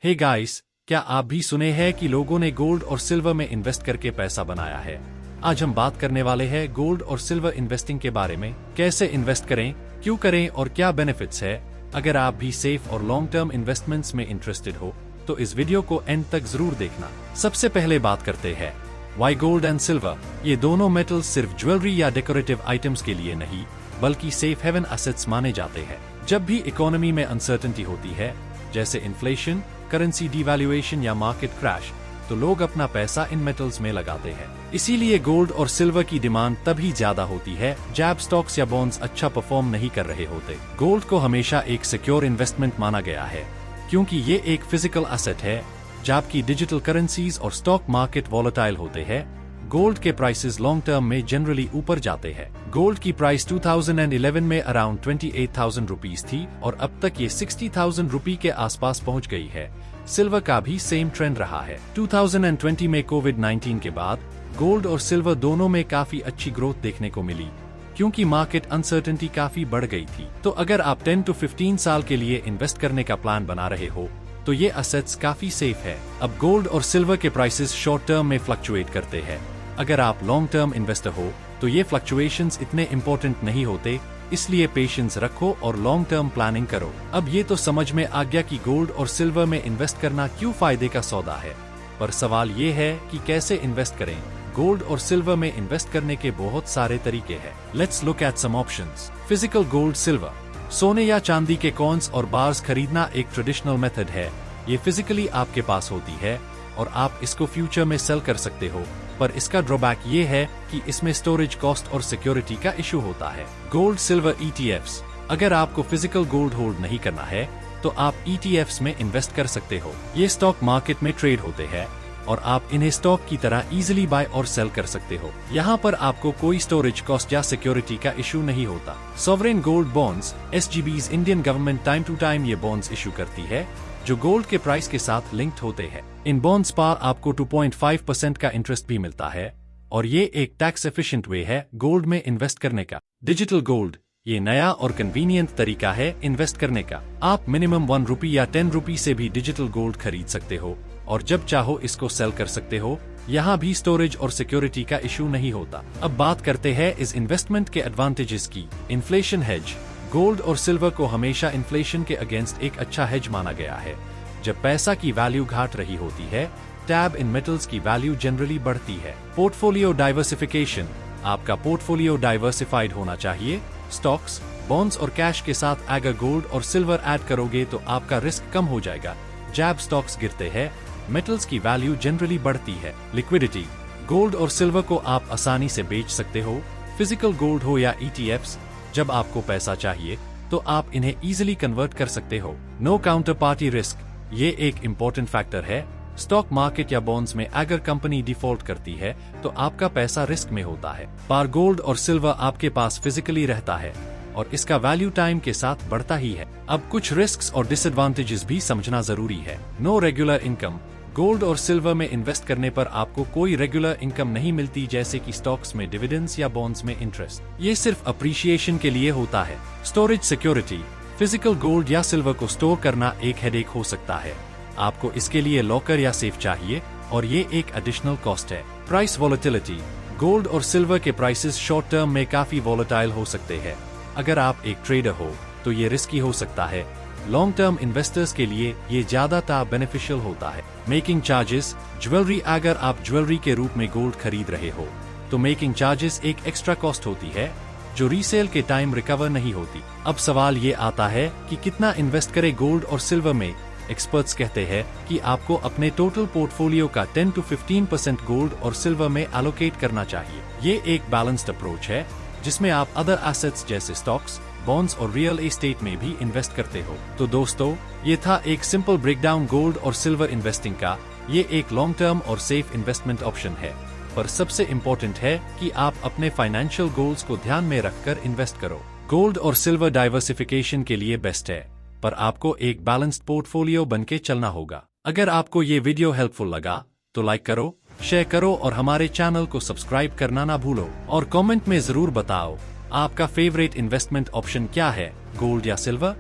Hey guys, क्या आप भी सुने हैं कि लोगों ने गोल्ड और सिल्वर में इन्वेस्ट करके पैसा बनाया है? आज हम बात करने वाले हैं गोल्ड और सिल्वर इन्वेस्टिंग के बारे में। कैसे इन्वेस्ट करें, क्यों करें और क्या बेनिफिट्स है। अगर आप भी सेफ और लॉन्ग टर्म इन्वेस्टमेंट्स में इंटरेस्टेड हो तो इस वीडियो को एंड तक जरूर देखना। सबसे पहले बात करते हैं वाई गोल्ड एंड सिल्वर। ये दोनों मेटल्स सिर्फ ज्वेलरी या डेकोरेटिव आइटम्स के लिए नहीं बल्कि सेफ हेवन एसेट्स माने जाते हैं। जब भी इकोनॉमी में अनसर्टेनिटी होती है, जैसे इन्फ्लेशन, करेंसी डिवैल्यूएशन या मार्केट क्रैश, तो लोग अपना पैसा इन मेटल्स में लगाते हैं। इसीलिए गोल्ड और सिल्वर की डिमांड तभी ज्यादा होती है जब स्टॉक्स या बॉन्ड्स अच्छा परफॉर्म नहीं कर रहे होते। गोल्ड को हमेशा एक सिक्योर इन्वेस्टमेंट माना गया है क्योंकि ये एक फिजिकल एसेट है, जबकि डिजिटल करेंसीज और स्टॉक मार्केट वॉलेटाइल होते हैं। गोल्ड के प्राइसेस लॉन्ग टर्म में जनरली ऊपर जाते हैं। गोल्ड की प्राइस 2011 में अराउंड 28,000 रुपीज थी और अब तक ये 60,000 रुपये के आसपास पहुंच गई है। सिल्वर का भी सेम ट्रेंड रहा है। 2020 में कोविड-19 के बाद गोल्ड और सिल्वर दोनों में काफी अच्छी ग्रोथ देखने को मिली क्योंकि मार्केट अनसर्टेनिटी काफी बढ़ गई थी। तो अगर आप 10 to 15 साल के लिए इन्वेस्ट करने का प्लान बना रहे हो तो ये असेट्स काफी सेफ है। अब गोल्ड और सिल्वर के प्राइसेस शॉर्ट टर्म में फ्लक्चुएट करते हैं। अगर आप लॉन्ग टर्म इन्वेस्टर हो तो ये फ्लक्चुएशंस इतने इम्पोर्टेंट नहीं होते, इसलिए पेशेंस रखो और लॉन्ग टर्म प्लानिंग करो। अब ये तो समझ में आ गया कि गोल्ड और सिल्वर में इन्वेस्ट करना क्यों फायदे का सौदा है, पर सवाल ये है कि कैसे इन्वेस्ट करें। गोल्ड और सिल्वर में इन्वेस्ट करने के बहुत सारे तरीके हैं। Let's look at some options. Physical gold silver. सोने या चांदी के कॉइन्स और बार्स खरीदना एक ट्रेडिशनल मेथड है। ये फिजिकली आपके पास होती है और आप इसको फ्यूचर में सेल कर सकते हो, पर इसका ड्रॉबैक ये है कि इसमें स्टोरेज कॉस्ट और सिक्योरिटी का इशू होता है। Gold silver ETFs। अगर आपको फिजिकल गोल्ड होल्ड नहीं करना है तो आप ETFs में इन्वेस्ट कर सकते हो। ये स्टॉक मार्केट में ट्रेड होते हैं और आप इन्हें स्टॉक की तरह इजीली बाय और सेल कर सकते हो। यहाँ पर आपको कोई स्टोरेज कॉस्ट या सिक्योरिटी का इशू नहीं होता। Sovereign gold bonds SGBs। Indian government time to time ये बॉन्ड्स इशू करती है जो गोल्ड के प्राइस के साथ लिंक्ड होते हैं। इन बॉन्ड्स पर आपको 2.5% का इंटरेस्ट भी मिलता है और ये एक टैक्स एफिशिएंट वे है गोल्ड में इन्वेस्ट करने का। Digital gold. ये नया और कन्वीनियंट तरीका है इन्वेस्ट करने का। आप मिनिमम 1 रुपये या 10 रुपये से भी डिजिटल गोल्ड खरीद सकते हो और जब चाहो इसको सेल कर सकते हो। यहाँ भी स्टोरेज और सिक्योरिटी का इशू नहीं होता। अब बात करते हैं इस इन्वेस्टमेंट के एडवांटेजेस की। Inflation hedge. गोल्ड और सिल्वर को हमेशा इन्फ्लेशन के अगेंस्ट एक अच्छा हेज माना गया है। जब पैसा की वैल्यू घट रही होती है टैब इन मेटल्स की वैल्यू जनरली बढ़ती है। Portfolio diversification. आपका पोर्टफोलियो डाइवर्सिफाइड होना चाहिए। स्टॉक्स, बॉन्ड्स और कैश के साथ अगर गोल्ड और सिल्वर ऐड करोगे तो आपका रिस्क कम हो जाएगा। जब स्टॉक्स गिरते हैं मेटल्स की वैल्यू जनरली बढ़ती है। लिक्विडिटी। गोल्ड और सिल्वर को आप आसानी से बेच सकते हो। फिजिकल गोल्ड हो या ETFs, जब आपको पैसा चाहिए तो आप इन्हें इजीली कन्वर्ट कर सकते हो। No counter party risk. ये एक इम्पोर्टेंट फैक्टर है। स्टॉक मार्केट या बॉन्ड्स में अगर कंपनी डिफॉल्ट करती है तो आपका पैसा रिस्क में होता है, पर गोल्ड और सिल्वर आपके पास फिजिकली रहता है और इसका वैल्यू टाइम के साथ बढ़ता ही है। अब कुछ रिस्क्स और डिसएडवांटेजेस भी समझना जरूरी है। No regular income. गोल्ड और सिल्वर में इन्वेस्ट करने पर आपको कोई रेगुलर इनकम नहीं मिलती, जैसे कि स्टॉक्स में डिविडेंड्स या बॉन्ड्स में इंटरेस्ट। ये सिर्फ अप्रिशिएशन के लिए होता है। Storage security. फिजिकल गोल्ड या सिल्वर को स्टोर करना एक हेडेक हो सकता है। आपको इसके लिए लॉकर या सेफ चाहिए और ये एक एडिशनल कॉस्ट है। Price volatility. गोल्ड और सिल्वर के प्राइसेस शॉर्ट टर्म में काफी वॉलेटाइल हो सकते हैं। अगर आप एक ट्रेडर हो तो ये रिस्की हो सकता है। लॉन्ग टर्म इन्वेस्टर्स के लिए ये ज्यादातर बेनिफिशियल होता है। Making charges. ज्वेलरी। अगर आप ज्वेलरी के रूप में गोल्ड खरीद रहे हो तो मेकिंग चार्जेस एक एक्स्ट्रा कॉस्ट होती है जो रीसेल के टाइम रिकवर नहीं होती। अब सवाल ये आता है कि कितना इन्वेस्ट करें गोल्ड और सिल्वर में। एक्सपर्ट्स कहते हैं कि आपको अपने टोटल पोर्टफोलियो का 10 to 15% गोल्ड और सिल्वर में एलोकेट करना चाहिए। ये एक बैलेंस्ड अप्रोच है जिसमें आप अदर एसेट्स जैसे स्टॉक्स, बॉन्ड्स और रियल एस्टेट में भी इन्वेस्ट करते हो। तो दोस्तों, ये था एक सिंपल ब्रेकडाउन गोल्ड और सिल्वर इन्वेस्टिंग का। ये एक लॉन्ग टर्म और सेफ इन्वेस्टमेंट ऑप्शन है, पर सबसे इम्पोर्टेंट है कि आप अपने फाइनेंशियल गोल्स को ध्यान में रखकर इन्वेस्ट करो। गोल्ड और सिल्वर डाइवर्सिफिकेशन के लिए बेस्ट है, पर आपको एक बैलेंस्ड पोर्टफोलियो बनके चलना होगा। अगर आपको ये वीडियो हेल्पफुल लगा तो लाइक करो, शेयर करो और हमारे चैनल को सब्सक्राइब करना ना भूलो। और कमेंट में जरूर बताओ आपका फेवरेट इन्वेस्टमेंट ऑप्शन क्या है, गोल्ड या सिल्वर।